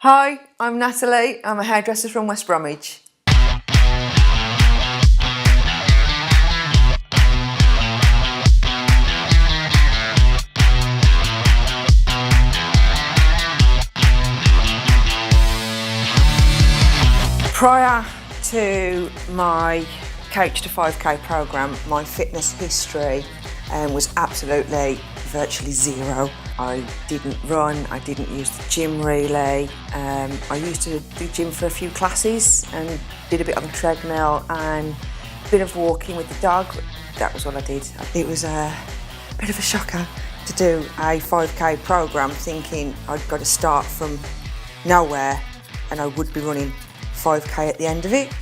Hi, I'm Natalie. I'm a hairdresser from West Bromwich. Prior to my Coach to 5K programme, my fitness history was absolutely virtually zero. I didn't run, I didn't use the gym really. I used to do gym for a few classes and did a bit on the treadmill and a bit of walking with the dog. That was all I did. It was a bit of a shocker to do a 5K programme thinking I'd got to start from nowhere and I would be running 5K at the end of it.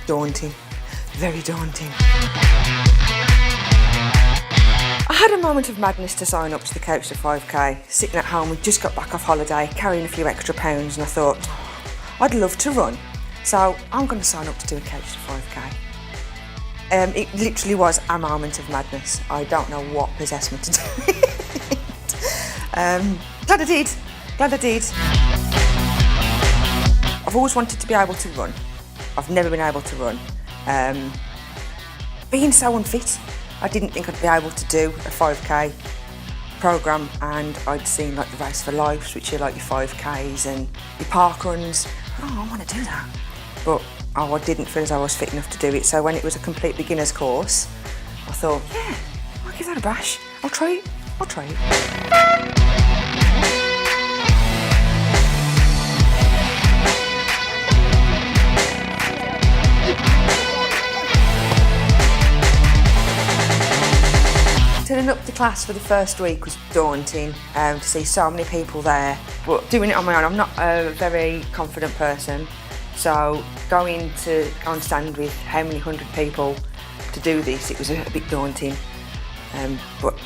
Daunting, very daunting. I had a moment of madness to sign up to the Coach to 5K. Sitting at home, we'd just got back off holiday, carrying a few extra pounds, and I thought, I'd love to run. So I'm going to sign up to do a Coach to 5K. It literally was a moment of madness. I don't know what possessed me to do it. Glad I did, glad I did. I've always wanted to be able to run. I've never been able to run. Being so unfit, I didn't think I'd be able to do a 5K programme, and I'd seen like the Race for Life, which are like your 5Ks and your park runs. Oh, I want to do that. But I didn't feel as though I was fit enough to do it. So when it was a complete beginner's course, I thought, yeah, I'll give that a bash. I'll try it. Turning up to class for the first week was daunting, to see so many people there. But doing it on my own, I'm not a very confident person, so going to on stand with how many hundred people to do this, it was a bit daunting. But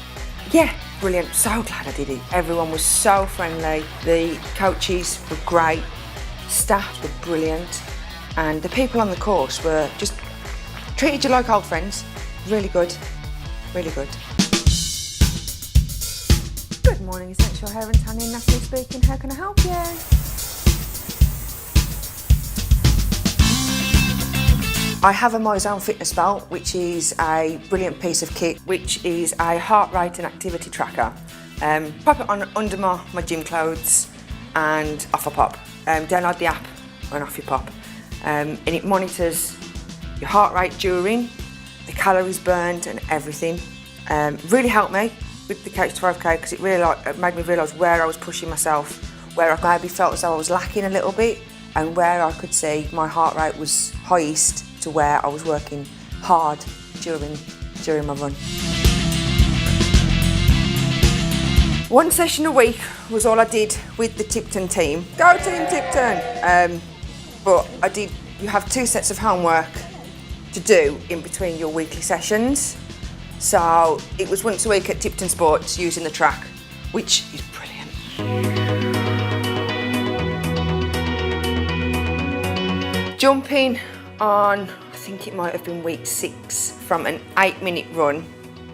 yeah, brilliant, so glad I did it. Everyone was so friendly, the coaches were great, staff were brilliant, and the people on the course were just treated you like old friends. Really good, really good. Good morning, Essential Hair and Tanning, Natalie speaking. How can I help you? I have a MyZone fitness belt, which is a brilliant piece of kit, which is a heart rate and activity tracker. Pop it on under my gym clothes and off I pop. Download the app and off you pop. And it monitors your heart rate during, the calories burned and everything. Really helped me with the Coach to 5K because it really made me realise where I was pushing myself, where I maybe felt as though I was lacking a little bit, and where I could see my heart rate was highest to where I was working hard during my run. One session a week was all I did with the Tipton team. Go Team Tipton! But you have 2 sets of homework to do in between your weekly sessions. So it was once a week at Tipton Sports using the track, which is brilliant. Jumping on, I think it might have been week 6, from an 8-minute run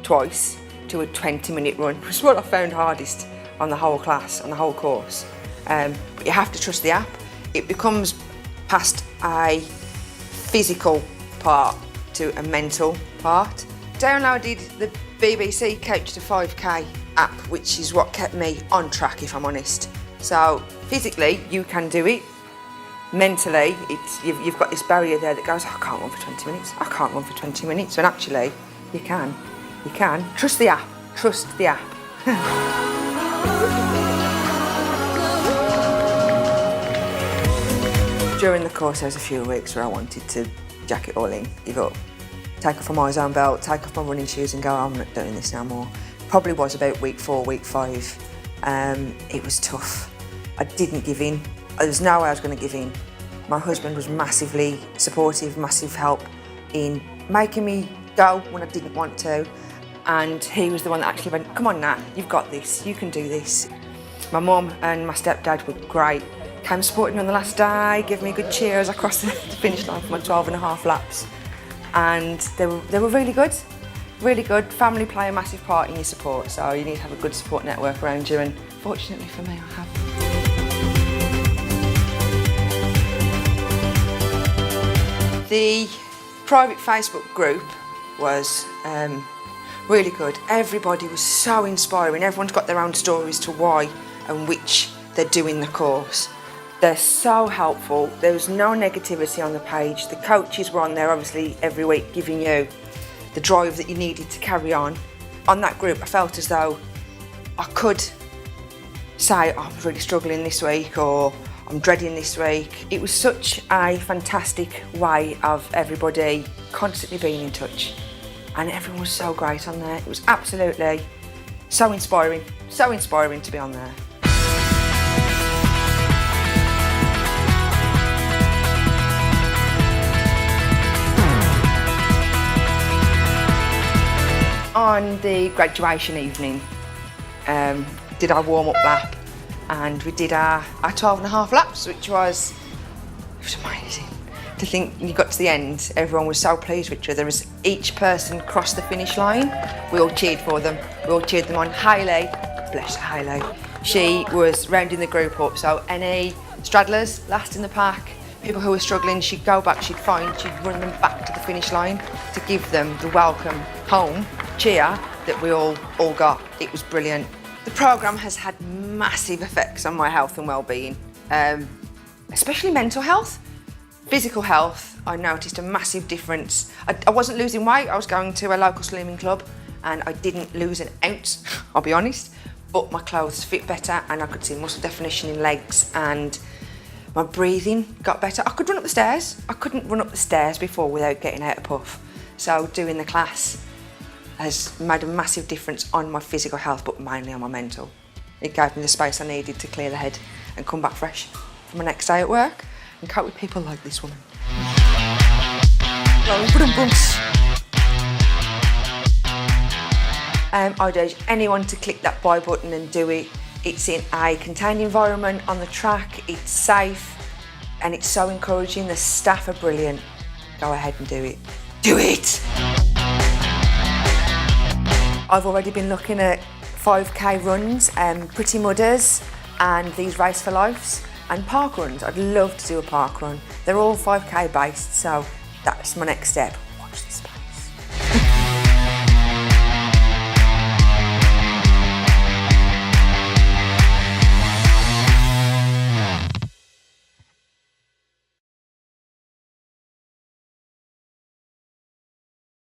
twice to a 20-minute run was what I found hardest on the whole class, on the whole course. But you have to trust the app. It becomes past a physical part to a mental part. Downloaded the BBC Coach to 5K app, which is what kept me on track, if I'm honest. So physically, you can do it. Mentally, you've got this barrier there that goes, I can't run for 20 minutes. I can't run for 20 minutes. And actually, you can. You can. Trust the app. Trust the app. During the course, there was a few weeks where I wanted to jack it all in, give up. Take off my MyZone belt, take off my running shoes and go, I'm not doing this no more. Probably was about week 4, week 5. It was tough. I didn't give in. There was no way I was going to give in. My husband was massively supportive, massive help in making me go when I didn't want to. And he was the one that actually went, come on Nat, you've got this, you can do this. My mum and my stepdad were great. Came supporting me on the last day, gave me a good cheer as I crossed the finish line for my 12.5 laps. And they were really good. Really good. Family play a massive part in your support, so you need to have a good support network around you, and fortunately for me, I have. The private Facebook group was really good. Everybody was so inspiring. Everyone's got their own stories to why and which they're doing the course. They're so helpful. There was no negativity on the page. The coaches were on there obviously every week giving you the drive that you needed to carry on. On that group I felt as though I could say, oh, I'm really struggling this week, or I'm dreading this week. It was such a fantastic way of everybody constantly being in touch, and everyone was so great on there. It was absolutely so inspiring to be on there. On the graduation evening, did our warm-up lap, and we did our 12.5 laps, which was amazing. To think you got to the end, everyone was so pleased with each other. As each person crossed the finish line, we all cheered for them. We all cheered them on. Hayley, bless her, Hayley, she was rounding the group up, so any straddlers, last in the pack, people who were struggling, she'd go back, she'd run them back to the finish line to give them the welcome home cheer that we all got. It was brilliant. The programme has had massive effects on my health and well-being, especially mental health. Physical health, I noticed a massive difference. I wasn't losing weight. I was going to a local slimming club and I didn't lose an ounce, I'll be honest, but my clothes fit better and I could see muscle definition in legs, and my breathing got better. I could run up the stairs. I couldn't run up the stairs before without getting out of puff. So doing the class has made a massive difference on my physical health, but mainly on my mental. It gave me the space I needed to clear the head and come back fresh for my next day at work and cope with people like this woman. I'd urge anyone to click that buy button and do it. It's in a contained environment on the track, it's safe, and it's so encouraging. The staff are brilliant. Go ahead and do it. Do it! I've already been looking at 5k runs, Pretty Mudders, and these Race for Lifes, and park runs. I'd love to do a park run. They're all 5k based, so that's my next step. Watch this space.